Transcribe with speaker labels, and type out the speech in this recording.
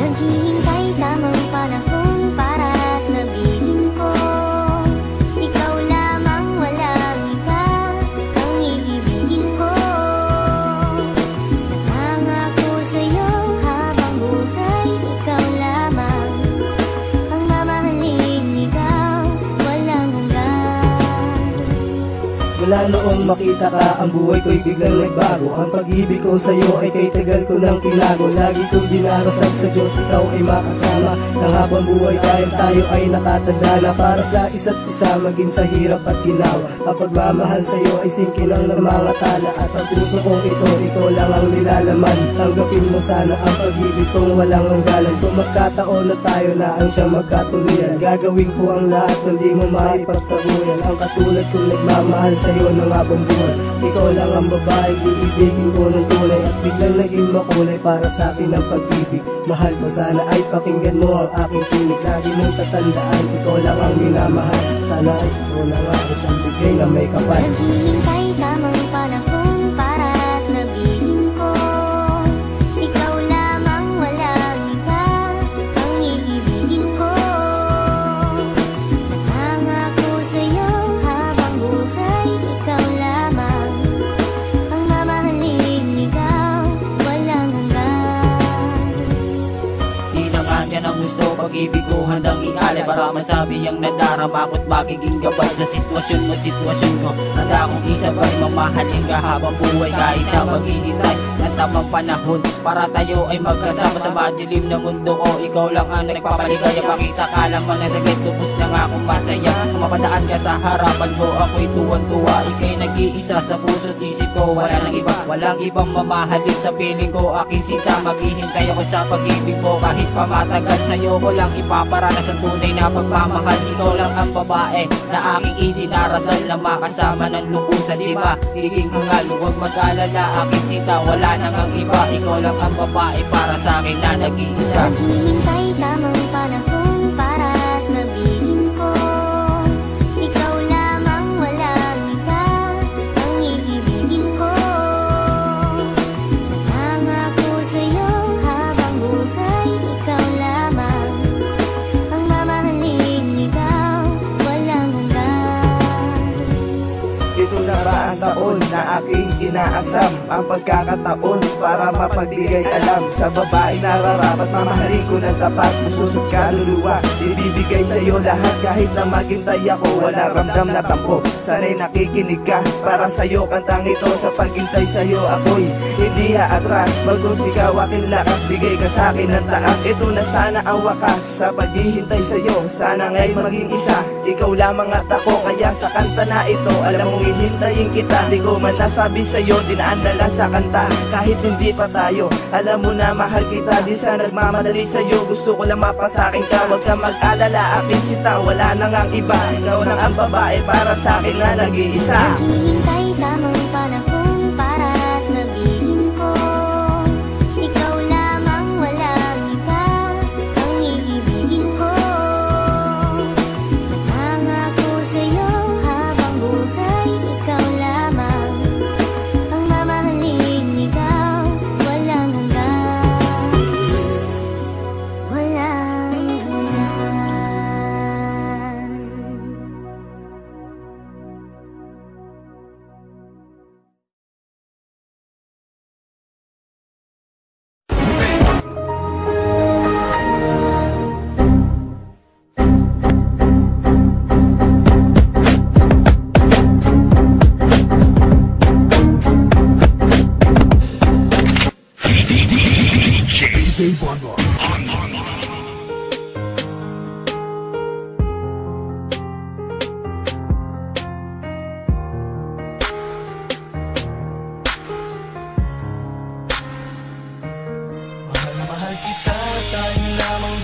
Speaker 1: Naghihintay tamang panahon para sabihin ko, ikaw lamang, walang iba ang iibigin ko. Nangako sa'yo habang buhay, ikaw lamang ang mamahalin, ikaw walang hanggan.
Speaker 2: Mula noong makita ka, ang buhay ko'y biglang nagbago. Ang pag-ibig ko sa'yo ay kay tagal ko nang tinago. Lagi kong dinarasal sa Diyos, ikaw ay makasama ng habang buhay, dahil tayo ay nakatanda na para sa isa't isa, maging sa hirap at ginawa. Ang pagmamahal sa'yo ay singkin ang namangatala, at ang puso kong ito lang ang nilalaman. Tanggapin mo sana ang pag-ibig kong walang hangganan. Kung magkataon na tayo na ang siyang magkatuluyan, gagawin ko ang lahat, hindi mo maipagtaguyan. Ang katulad kong nagmamahal sa'yo ng habang buhay. Ikaw lang ang babae, iibigin ko ng tunay, at biglang naging makulay para sa akin ang pag-ibig. Mahal ko, sana ay pakinggan mo ang aking tinig. Lagi mong tatandaan, ikaw lang ang minamahal. Sana ay ikaw lang ang siyang bigay na may kapal.
Speaker 1: Naghihintay tamang panahon para sabihin ko, ikaw lamang, walang iba ang iibigin ko. Nangako sa'yo habang buhay, ikaw lamang ang mamahalin, ikaw walang hanggan.
Speaker 3: Di na kanya ng gusto, pag-ibig ko handang ialay, para masabi ang nadarama ko't magiging gabay sa sitwasyon mo't sitwasyon ko. Handa akong isabay, mamahalin ka habang buhay, kahit na maghihintay ng tamang panahon para tayo ay magkasama sa madilim na mundo ko. Ikaw lang ang nagpapaligaya, pakita ka lang man na saglit, tubos na nga akong masaya. Mapadaan ka sa harapan ko, ako'y tuwan-tuwa. Ika'y nag-iisa sa puso't isip ko, wala nang iba, walang ibang mamahalin sa piling ko. Aking sinta, maghihintay ako sa pag-ibig mo, kahit pa matagal. Sa'yo ko lang ipaparanas ang tunay na pagmamahal. Ikaw lang ang babae na aking idinarasal, na makasama ng lubusan, diba? Higing hangal, huwag mag-alala, aking sinta, wala nang ang iba. Ikaw lang ang babae para sa akin na nag-iisa.
Speaker 1: Naghihintay tamang panahon para sabihin ko, ikaw lamang, walang iba ang iibigin ko. Nangako sa'yo habang buhay, ikaw lamang ang mamahalin, ikaw walang hanggan.
Speaker 4: Ito na ba ang taon na aking inaasam, ang pagkakataon para mapagbigay alam sa babae nararapat, mamahalin ko ng tapat, puso't kaluluwa. Ibibigay sa'yo lahat kahit na maghintay ako, walang ramdam na tampo. Sana'y nakikinig ka, para sa'yo kantang ito. Sa paghintay sa'yo ako'y hindi aatras, bagos ikaw aking lakas, bigay ka sa'kin ng taas. Ito na sana ang wakas sa paghihintay sa'yo, sana nga'y maging isa, ikaw lamang at ako. Kaya sa kanta na ito, alam mong hihintayin kita. Di ko man nasabi sa'yo, dinaan na lang sa kanta. Kahit hindi pa tayo, alam mo na mahal kita. Di sa nagmamadali sa'yo, gusto ko lang mapasakin ka. Huwag ka mag-alala, aking sinta, wala nang ang iba. Ikaw lang ang babae para sa akin na nag-iisa.
Speaker 1: Naghihintay tamang panahon para sabihin ko, ikaw lamang, walang iba ang iibigin ko. Nangako sa'yo habang buhay, ikaw lamang ang mamahalin, ikaw walang hanggan. Walang hanggan.
Speaker 5: Mahal kita, tayo lamang